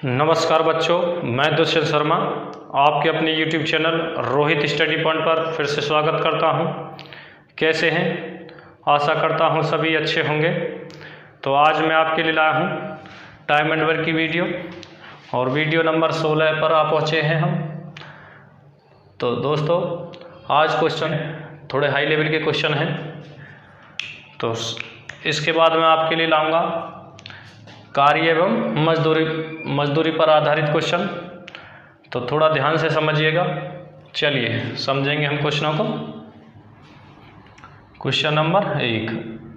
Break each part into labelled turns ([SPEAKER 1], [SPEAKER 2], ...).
[SPEAKER 1] नमस्कार बच्चों, मैं दुष्यंत शर्मा आपके अपने YouTube channel Rohit study point पर फिर से स्वागत करता हूं। कैसे हैं? आशा करता हूं सभी अच्छे होंगे। तो आज मैं आपके लिए लाया हूं टाइम एंड वर्क की वीडियो और वीडियो नंबर 16 पर आप पहुंचे हैं हम। तो दोस्तों, आज क्वेश्चन थोड़े हाई लेवल के क्वेश्चन हैं। तो इसके बाद मैं आपके लिए लाऊंगा कार्य एवं मजदूरी पर आधारित क्वेश्चन। तो थोड़ा ध्यान से समझिएगा। चलिए समझेंगे हम क्वेश्चनों को। Question number 1,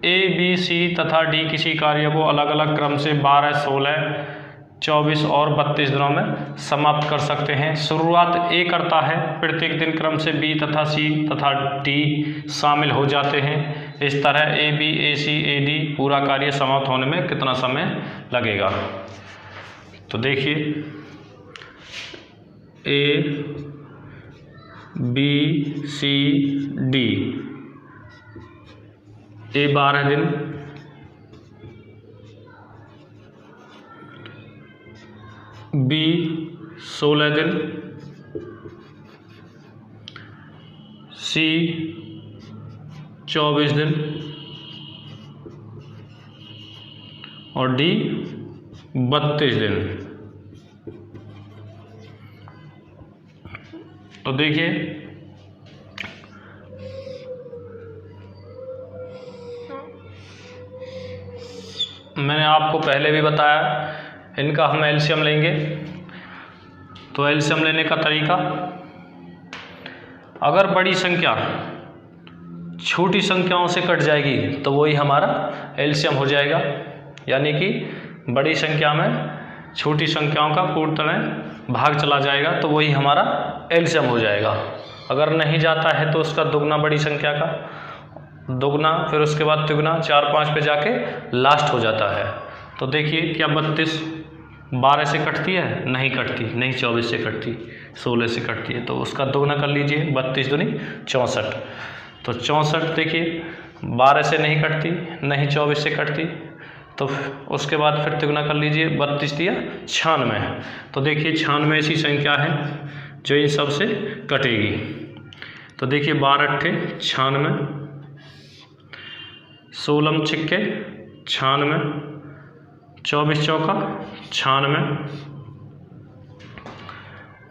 [SPEAKER 1] A B C तथा डी किसी कार्य को अलग अलग क्रम से 12, 16, 24 और 32 दिनों में समाप्त कर सकते हैं। शुरुआत ए करता है, प्रत्येक दिन क्रम से बी तथा सी तथा डी शामिल हो जाते हैं। इस तरह A B, A C, A D पूरा कार्य समाप्त होने में कितना समय लगेगा? तो देखिए, ए बी सी डी, ए 12 दिन, बी 16 दिन, सी 24 दिन और डी 32 दिन। तो देखिए, मैंने आपको पहले भी बताया, इनका हम एलसीएम लेंगे। तो एलसीएम लेने का तरीका, अगर बड़ी संख्या छोटी संख्याओं से कट जाएगी तो वही हमारा एलसीएम हो जाएगा। यानी कि बड़ी संख्या में छोटी संख्याओं का पूर्णतः भाग चला जाएगा तो वही हमारा एलसीएम हो जाएगा। अगर नहीं जाता है तो उसका दुगना, बड़ी संख्या का दुगना, फिर उसके बाद तिगुना, 4, 5 पे जाके लास्ट हो जाता है। तो देखिए, क्या 32 12 से कटती है? नहीं कटती, नहीं 24 से कटती, 16 से कटती है। तो उसका दोगुना कर लीजिए, 32 दूनी 64। तो 64 देखिए 12 से नहीं कटती, नहीं 24 से कटती। तो उसके बाद फिर तिगुना कर लीजिए, 32 दिया 96। तो देखिए 96 ऐसी संख्या है जो इन सब से कटेगी। तो देखिए 12 अट्ठे 96, 16 छिक्के 96, 24 चौका 96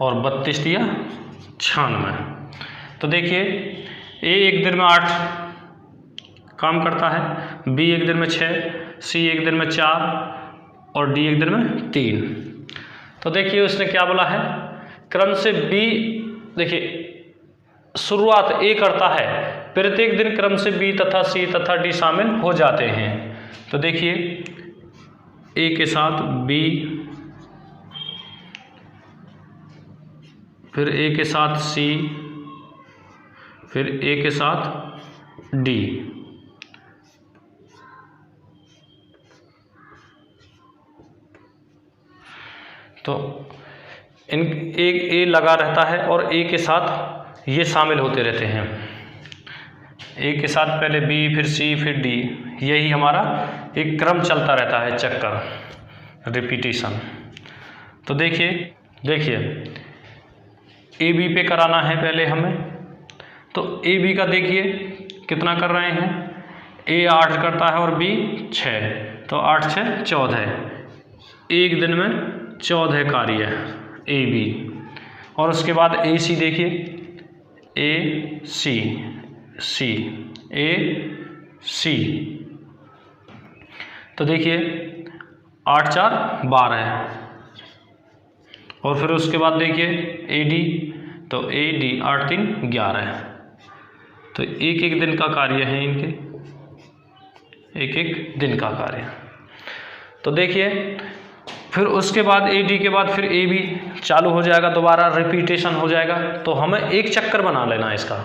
[SPEAKER 1] और 32 दिया 96। तो देखिए, ए एक दिन में 8 काम करता है, बी एक दिन में 6, सी एक दिन में 4 और डी एक दिन में 3। तो देखिए उसने क्या बोला है, क्रम से बी, देखिए शुरुआत ए करता है, प्रत्येक दिन क्रम से बी तथा सी तथा डी शामिल हो जाते हैं। तो देखिए, ए के साथ बी, फिर ए के साथ सी, फिर ए के साथ डी। तो इन एक ए लगा रहता है और ए के साथ ये शामिल होते रहते हैं। ए के साथ पहले बी, फिर सी, फिर डी, यही हमारा एक क्रम चलता रहता है, चक्कर, रिपीटेशन। तो देखिए ए बी पे कराना है पहले हमें। तो ए बी का देखिए कितना कर रहे हैं, ए 8 करता है और बी 6। तो 8 6 14, एक दिन में 14 कार्य है ए बी। और उसके बाद ए सी देखिए, ए सी, सी, ए सी। तो देखिए 8 4 12 और फिर उसके बाद देखिए ए डी, तो ए डी 8 3 11। तो एक एक दिन का कार्य है इनके, एक एक दिन का कार्य। तो देखिए फिर उसके बाद ए डी के बाद फिर ए बी चालू हो जाएगा, दोबारा रिपीटेशन हो जाएगा। तो हमें एक चक्कर बना लेना है इसका।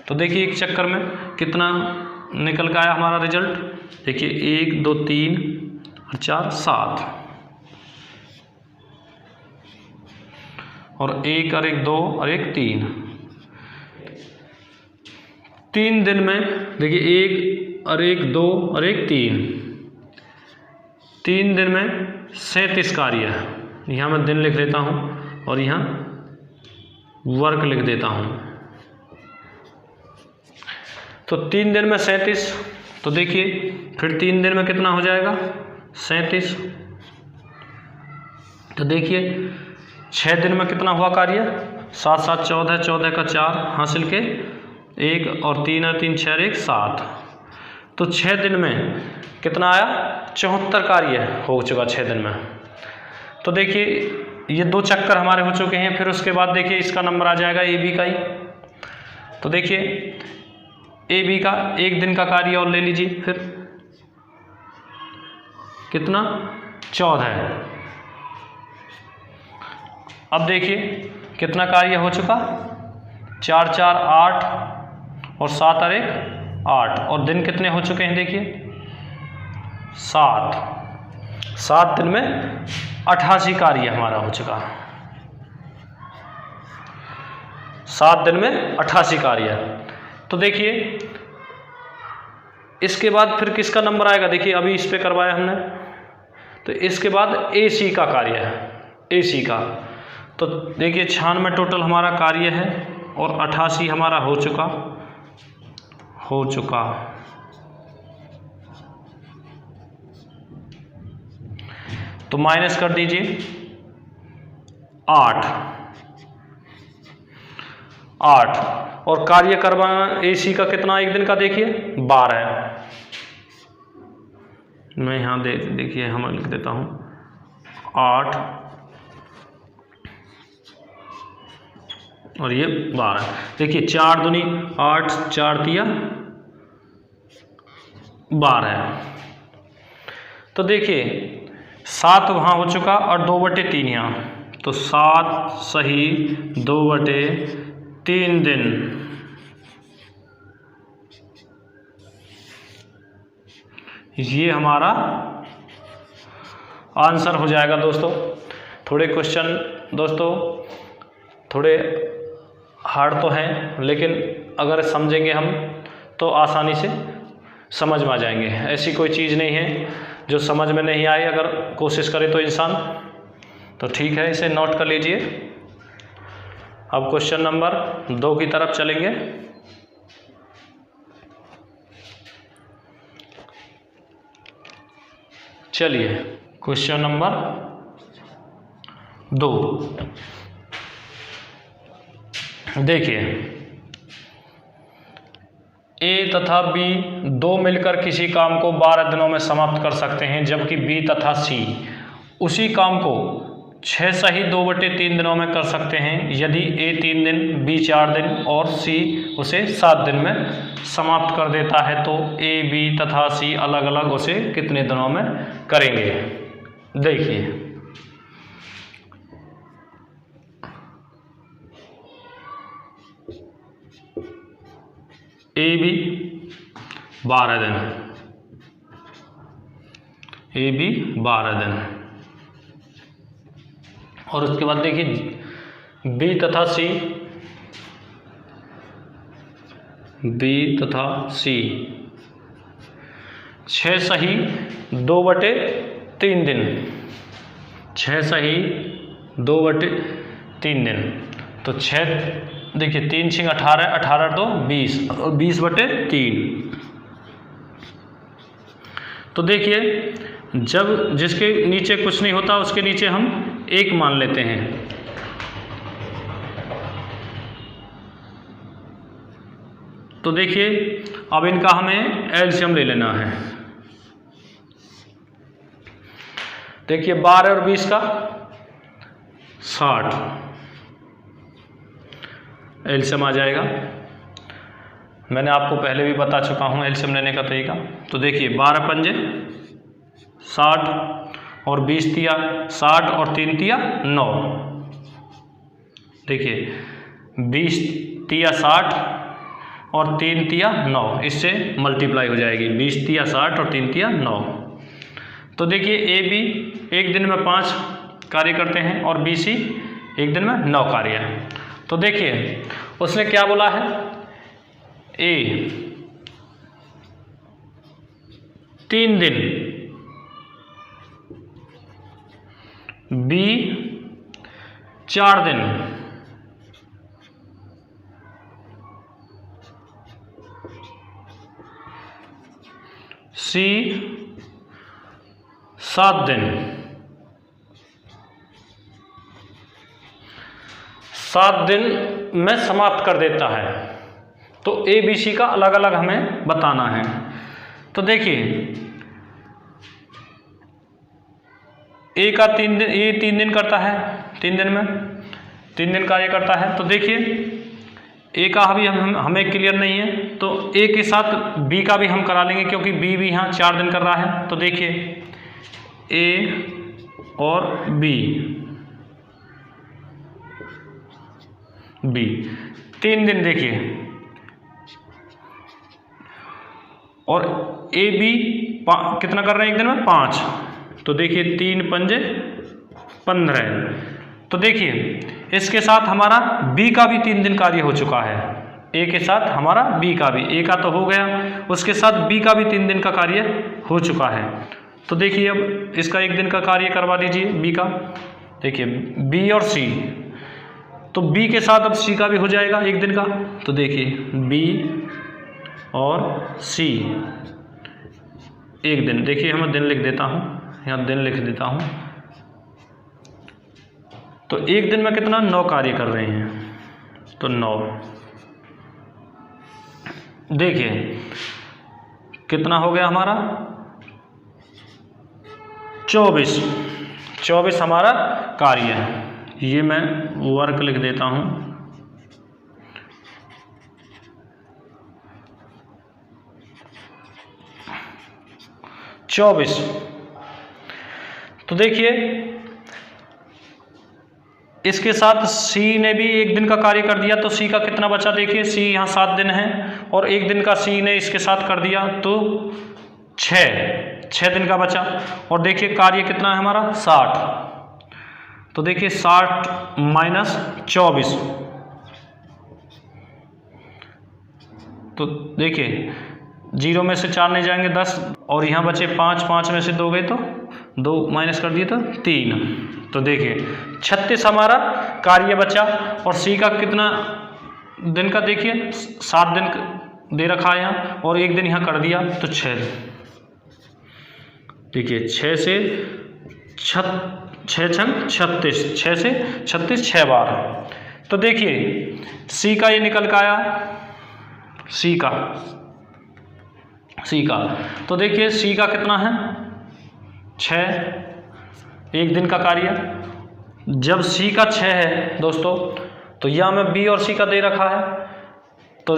[SPEAKER 1] तो देखिए एक चक्कर में कितना निकल के आया हमारा रिजल्ट। देखिए 1 2 3 और 4 7 और 1 और 1 2 और 1 3। 3 दिन में देखिए 1 और 1 2 और 1 3, 3 दिन में 37 कार्य है। यहाँ मैं दिन लिख लेता हूँ और यहाँ वर्क लिख देता हूँ। तो 3 दिन में 37, तो देखिए फिर 3 दिन में कितना हो जाएगा 37। तो देखिए 6 दिन में कितना हुआ कार्य 7 7 14, 14 का 4 हासिल के 1 और 3 और 3 6 1 7। तो 6 दिन में कितना आया 74 कार्य हो चुका 6 दिन में। तो देखिए ये 2 चक्कर हमारे हो चुके हैं। फिर उसके बाद देखिए इसका नंबर आ जाएगा ए बी का ही। तो देखिए ए बी का 1 दिन का कार्य और ले लीजिए, फिर कितना 14। अब देखिए कितना कार्य हो चुका 4 4 8 और 7 और 1 8, और दिन कितने हो चुके हैं देखिए 7 दिन में 88 कार्य हमारा हो चुका। 7 दिन में 88 कार्य। तो देखिए इसके बाद फिर किसका नंबर आएगा, देखिए अभी इस पे करवाया हमने, तो इसके बाद ए सी का कार्य है, ए सी का। तो देखिए 96 टोटल हमारा कार्य है और 88 हमारा हो चुका। तो माइनस कर दीजिए 8 और कार्य करवाना एसी का कितना 1 दिन का देखिए 12। मैं यहाँ देखिए हम लिख देता हूँ 8 और ये 12। देखिए 4 दूनी 8, 4 तिया 12। तो देखिए 7 वहाँ हो चुका और 2/3 यहाँ, तो 7 सही 2/3 दिन। ये हमारा आंसर हो जाएगा दोस्तों। थोड़े क्वेश्चन दोस्तों थोड़े हार्ड तो हैं, लेकिन अगर समझेंगे हम तो आसानी से समझ में आ जाएंगे। ऐसी कोई चीज़ नहीं है जो समझ में नहीं आए, अगर कोशिश करे तो इंसान। तो ठीक है, इसे नोट कर लीजिए। अब क्वेश्चन नंबर 2 की तरफ चलेंगे। चलिए क्वेश्चन नंबर 2 देखिए, ए तथा बी दो मिलकर किसी काम को 12 दिनों में समाप्त कर सकते हैं, जबकि बी तथा सी उसी काम को 6 सही 2/3 दिनों में कर सकते हैं। यदि ए 3 दिन, बी 4 दिन और सी उसे 7 दिन में समाप्त कर देता है, तो ए, बी तथा सी अलग अलग उसे कितने दिनों में करेंगे। देखिए ए बी 12 दिन, ए बी 12 दिन, और उसके बाद देखिए बी तथा सी, बी तथा सी 6 सही 2/3 दिन, 6 सही 2/3 दिन। तो 6 देखिए 3 6 18, 18 2 20 और 20/3। तो देखिए जब जिसके नीचे कुछ नहीं होता उसके नीचे हम 1 मान लेते हैं। तो देखिए अब इनका हमें एलसीएम ले लेना है। देखिए 12 और 20 का 60 एलसीएम आ जाएगा। मैंने आपको पहले भी बता चुका हूँ एलसीएम लेने का तरीका। तो देखिए 12 पंजे 60 और 20 तिया 60 और 3 तिया 9। देखिए 20 तिया 60 और 3 तिया 9, इससे मल्टीप्लाई हो जाएगी। 20 तिया 60 और 3 तिया 9। तो देखिए ए बी 1 दिन में 5 कार्य करते हैं और बी सी 1 दिन में 9 कार्य है। तो देखिए उसने क्या बोला है, ए 3 दिन, बी 4 दिन, सी 7 दिन, 7 दिन में समाप्त कर देता है। तो ए बी सी का अलग अलग हमें बताना है। तो देखिए ए का 3 दिन, ए 3 दिन करता है, 3 दिन में 3 दिन कार्य करता है। तो देखिए ए का अभी हमें क्लियर नहीं है, तो ए के साथ बी का भी हम करा लेंगे क्योंकि बी भी यहाँ 4 दिन कर रहा है। तो देखिए ए और बी 3 दिन देखिए, और ए बी कितना कर रहे हैं एक दिन में 5। तो देखिए 3 पंजे 15। तो देखिए इसके साथ हमारा बी का भी 3 दिन कार्य हो चुका है। ए के साथ हमारा बी का भी, ए का तो हो गया, उसके साथ बी का भी 3 दिन का कार्य हो चुका है। तो देखिए अब इसका 1 दिन का कार्य करवा दीजिए बी का। देखिए बी और सी, तो बी के साथ अब सी का भी हो जाएगा 1 दिन का। तो देखिए बी और सी 1 दिन, देखिए मैं दिन लिख देता हूँ, यहाँ दिन लिख देता हूँ। तो 1 दिन में कितना 9 कार्य कर रहे हैं, तो 9। देखिए कितना हो गया हमारा 24 हमारा कार्य है। ये मैं वर्क लिख देता हूँ। तो देखिए इसके साथ सी ने भी 1 दिन का कार्य कर दिया, तो सी का कितना बचा, देखिए सी यहाँ 7 दिन है और 1 दिन का सी ने इसके साथ कर दिया, तो 6 दिन का बचा। और देखिए कार्य कितना है हमारा 60। तो देखिए 60 माइनस 24, तो देखिए 0 में से 4 नहीं जाएंगे 10, और यहाँ बचे 5 में से 2 गए तो 2 माइनस कर दिए तो 3। तो देखिए 36 हमारा कार्य बचा। और सी का कितना दिन का, देखिए 7 दिन दे रखा है यहाँ और 1 दिन यहाँ कर दिया, तो 6। देखिए 6 से 6 छंग 36, 6 से 36 6 बार। तो देखिए सी का ये निकल का आया, सी का तो देखिए सी का कितना है 6, 1 दिन का कार्य। जब सी का 6 है दोस्तों, तो यहाँ में बी और सी का दे रखा है, तो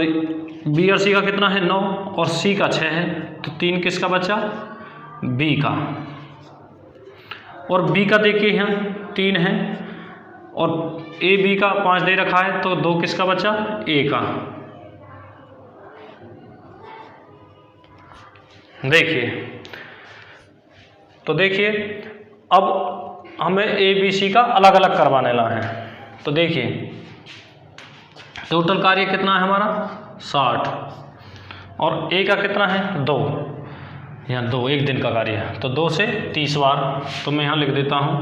[SPEAKER 1] बी और सी का कितना है 9 और सी का 6 है, तो 3 किसका बचा, बी का। और बी का देखिए यहाँ 3 है और ए बी का 5 दे रखा है, तो 2 किसका बचा, ए का। देखिए तो देखिए अब हमें ए बी सी का अलग अलग करवाने ला है। तो देखिए टोटल कार्य कितना है हमारा 60 और ए का कितना है 2, यहाँ 2 1 दिन का कार्य है, तो 2 से 30 बार। तो मैं यहाँ लिख देता हूँ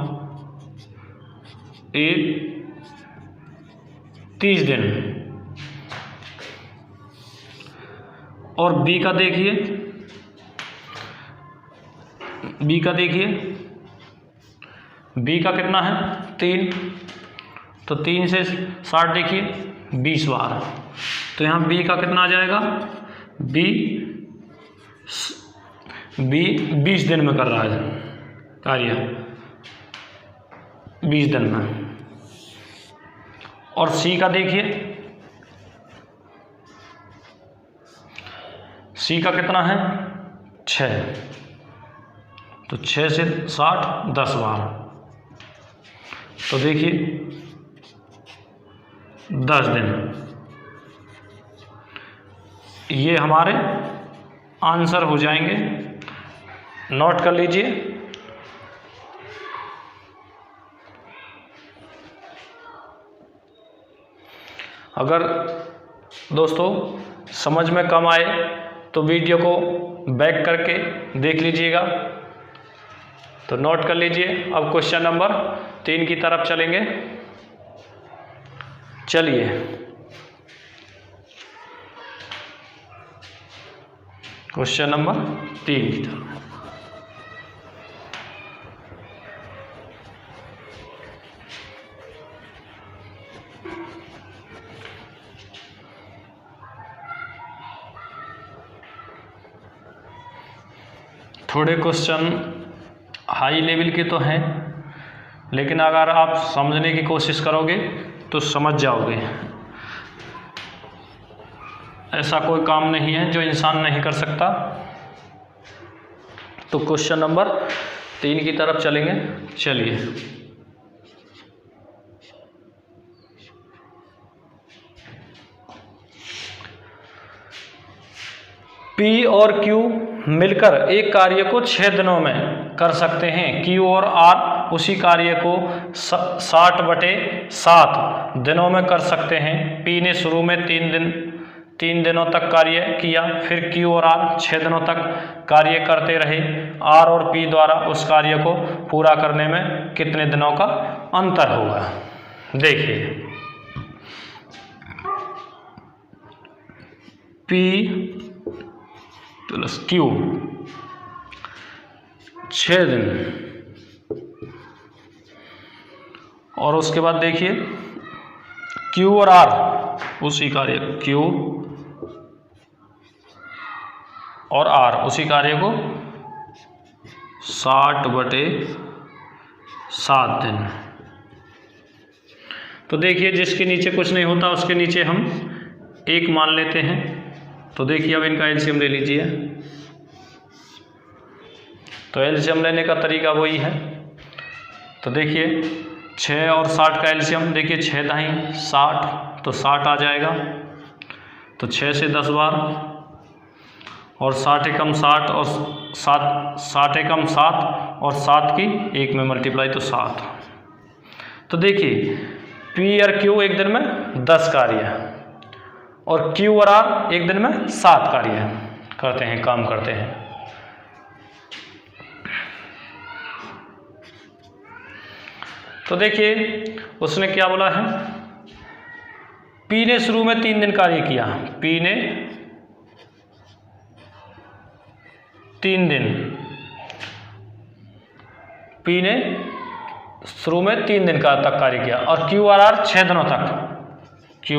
[SPEAKER 1] ए 30 दिन। और बी का देखिए, बी का कितना है 3, तो 3 से 60 देखिए 20 बार। तो यहाँ बी का कितना आ जाएगा, बी 20 दिन में कर रहा है कार्य, 20 दिन में। और सी का देखिए, सी का कितना है 6, तो 6 से 60 10 बार। तो देखिए 10 दिन। ये हमारे आंसर हो जाएंगे, नोट कर लीजिए। अगर दोस्तों समझ में कम आए तो वीडियो को बैक करके देख लीजिएगा। तो नोट कर लीजिए। अब क्वेश्चन नंबर 3 की तरफ चलेंगे। चलिए, क्वेश्चन नंबर 3 की तरफ। थोड़े क्वेश्चन हाई लेवल के तो हैं, लेकिन अगर आप समझने की कोशिश करोगे तो समझ जाओगे। ऐसा कोई काम नहीं है जो इंसान नहीं कर सकता। तो क्वेश्चन नंबर 3 की तरफ चलेंगे। चलिए, P और Q मिलकर एक कार्य को 6 दिनों में कर सकते हैं। Q और R उसी कार्य को 60/7 दिनों में कर सकते हैं। P ने शुरू में 3 दिनों तक कार्य किया, फिर Q और R 6 दिनों तक कार्य करते रहे। R और P द्वारा उस कार्य को पूरा करने में कितने दिनों का अंतर होगा? देखिए, P प्लस Q 6 दिन, और उसके बाद देखिए Q और R उसी कार्य, Q और R उसी कार्य को 60/7 दिन। तो देखिए, जिसके नीचे कुछ नहीं होता उसके नीचे हम 1 मान लेते हैं। तो देखिए, अब इनका एलसीएम ले लीजिए। तो एलसीएम लेने का तरीका वही है। तो देखिए, 6 और 60 का एलसीएम, देखिए 6 दाई 60, तो 60 आ जाएगा। तो 6 से 10 बार, और 60 एकम 60 और 60 एकम 7 और 7 की 1 में मल्टीप्लाई, तो 7। तो देखिए, P और Q एक दिन में 10 कार्य, और Q और R एक दिन में 7 कार्य करते हैं, काम करते हैं। तो देखिए, उसने क्या बोला है, P ने शुरू में 3 दिन कार्य किया। P ने 3 दिन, P ने शुरू में 3 दिन का तक कार्य किया, और Q और R 6 दिनों तक, Q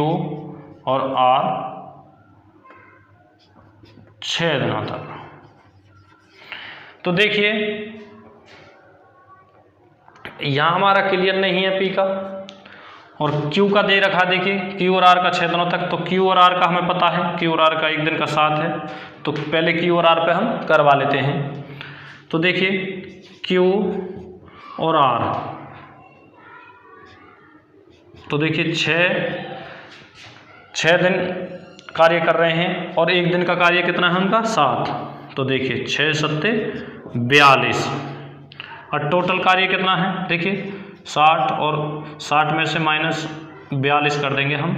[SPEAKER 1] और R 6 दिनों तक। तो देखिए, यहाँ हमारा क्लियर नहीं है P का, और Q का दे रखा, देखिए Q और R का 6 दिनों तक। तो Q और R का हमें पता है, Q और R का 1 दिन का 7 है। तो पहले Q और R पे हम करवा लेते हैं। तो देखिए, Q और R, तो देखिए 6 दिन कार्य कर रहे हैं, और 1 दिन का कार्य कितना है उनका? 7। तो देखिए 6 सत्ते 42, और टोटल कार्य कितना है? देखिए 60, और 60 में से माइनस 42 कर देंगे हम।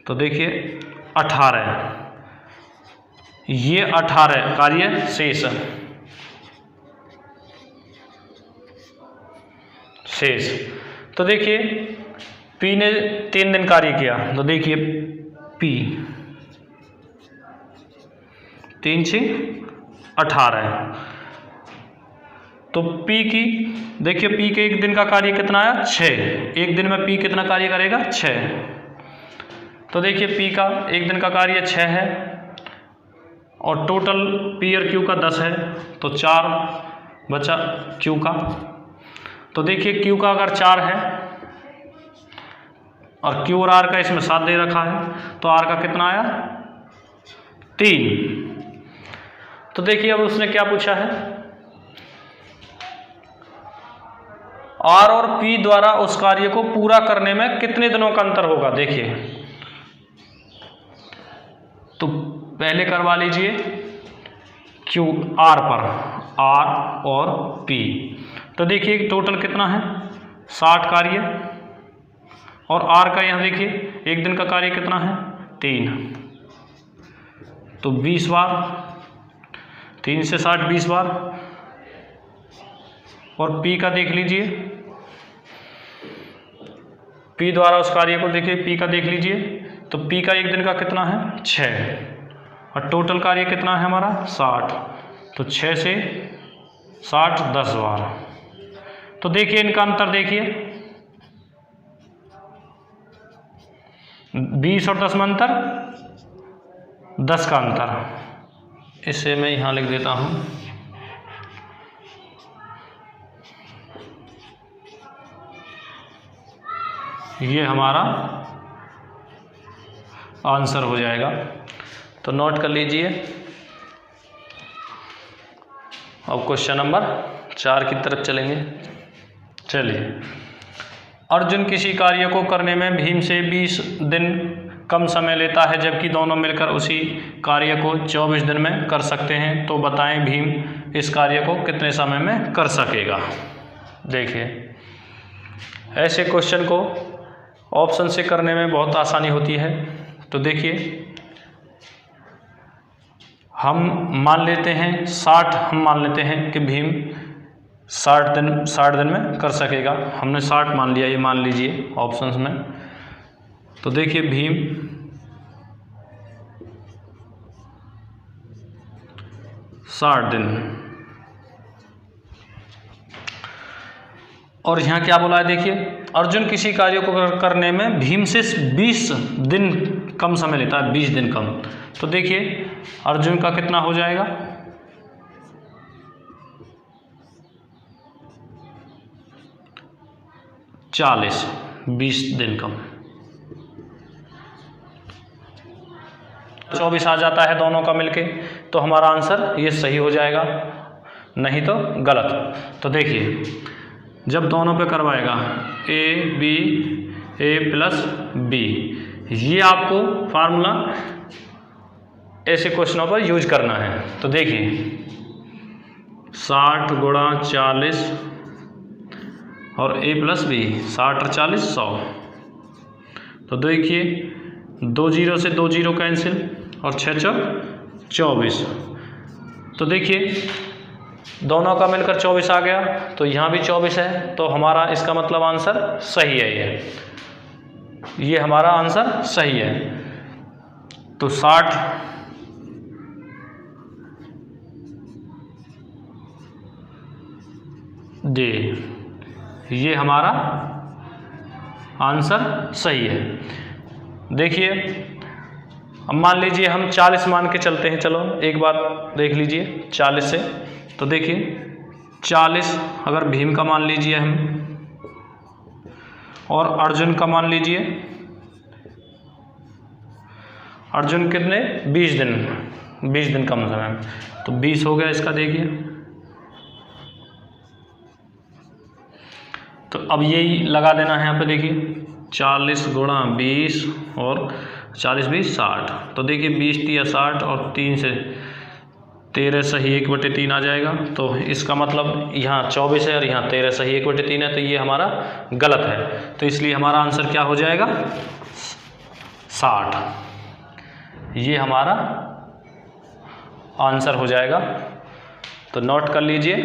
[SPEAKER 1] तो देखिए 18, ये 18 कार्य शेष। तो देखिए, P ने 3 दिन कार्य किया। तो देखिए P 3 से 18, तो P की, देखिए P के 1 दिन का कार्य कितना आया? 6। 1 दिन में P कितना कार्य करेगा? 6। तो देखिए, P का 1 दिन का कार्य 6 है, और टोटल P और Q का 10 है, तो 4 बचा Q का। तो देखिए, Q का अगर 4 है, और Q और R का इसमें 7 दे रखा है, तो R का कितना आया? 3। तो देखिए, अब उसने क्या पूछा है, R और P द्वारा उस कार्य को पूरा करने में कितने दिनों का अंतर होगा? देखिए, तो पहले करवा लीजिए Q R पर, R और P। तो देखिए, टोटल कितना है? 60 कार्य, और R का यहाँ देखिए 1 दिन का कार्य कितना है? 3, तो 20 बार 3 से 60 20 बार। और P का देख लीजिए, P द्वारा उस कार्य को देखिए, P का देख लीजिए, तो P का एक दिन का कितना है 6, और टोटल कार्य कितना है हमारा 60, तो 6 से 60 10 बार। तो देखिए इनका अंतर देखिए, 20 और 10 में अंतर, 10 का अंतर। इसे मैं यहाँ लिख देता हूँ। ये हमारा आंसर हो जाएगा, तो नोट कर लीजिए। अब क्वेश्चन नंबर 4 की तरफ चलेंगे। चलिए, अर्जुन किसी कार्य को करने में भीम से 20 दिन कम समय लेता है, जबकि दोनों मिलकर उसी कार्य को 24 दिन में कर सकते हैं, तो बताएं भीम इस कार्य को कितने समय में कर सकेगा। देखिए, ऐसे क्वेश्चन को ऑप्शन से करने में बहुत आसानी होती है। तो देखिए, हम मान लेते हैं 60, हम मान लेते हैं कि भीम 60 दिन में कर सकेगा। हमने 60 मान लिया, ये मान लीजिए ऑप्शंस में। तो देखिए, भीम 60 दिन, और यहाँ क्या बोला है देखिए, अर्जुन किसी कार्य को करने में भीम से 20 दिन कम समय लेता है, 20 दिन कम। तो देखिए अर्जुन का कितना हो जाएगा, 40, 20 दिन कम, 24 आ जाता है दोनों का मिलके, तो हमारा आंसर ये सही हो जाएगा, नहीं तो गलत। तो देखिए, जब दोनों पे करवाएगा A प्लस B, ये आपको फार्मूला ऐसे क्वेश्चनों पर यूज करना है। तो देखिए, 60 गुणा 40 और A प्लस B, 60 और 40 100। तो देखिए, 2 0 से 2 0 कैंसिल, और 6 4 24। तो देखिए, दोनों का मिलकर 24 आ गया, तो यहाँ भी 24 है, तो हमारा इसका मतलब आंसर सही है। ये हमारा आंसर सही है। तो 60 D, ये हमारा आंसर सही है। देखिए, अब मान लीजिए हम 40 मान के चलते हैं। चलो एक बार देख लीजिए 40 से। तो देखिए, 40 अगर भीम का मान लीजिए हम, और अर्जुन का मान लीजिए, अर्जुन कितने 20 दिन कम समय में, तो 20 हो गया इसका। देखिए, तो अब यही लगा देना है यहाँ पे। देखिए, 40 गुणा 20 और 40 20 60। तो देखिए, 20 3 60 और 3 से 13 सही 1/3 आ जाएगा। तो इसका मतलब यहाँ 24 है और यहाँ 13 सही 1/3 है, तो ये हमारा गलत है। तो इसलिए हमारा आंसर क्या हो जाएगा, 60। ये हमारा आंसर हो जाएगा। तो नोट कर लीजिए।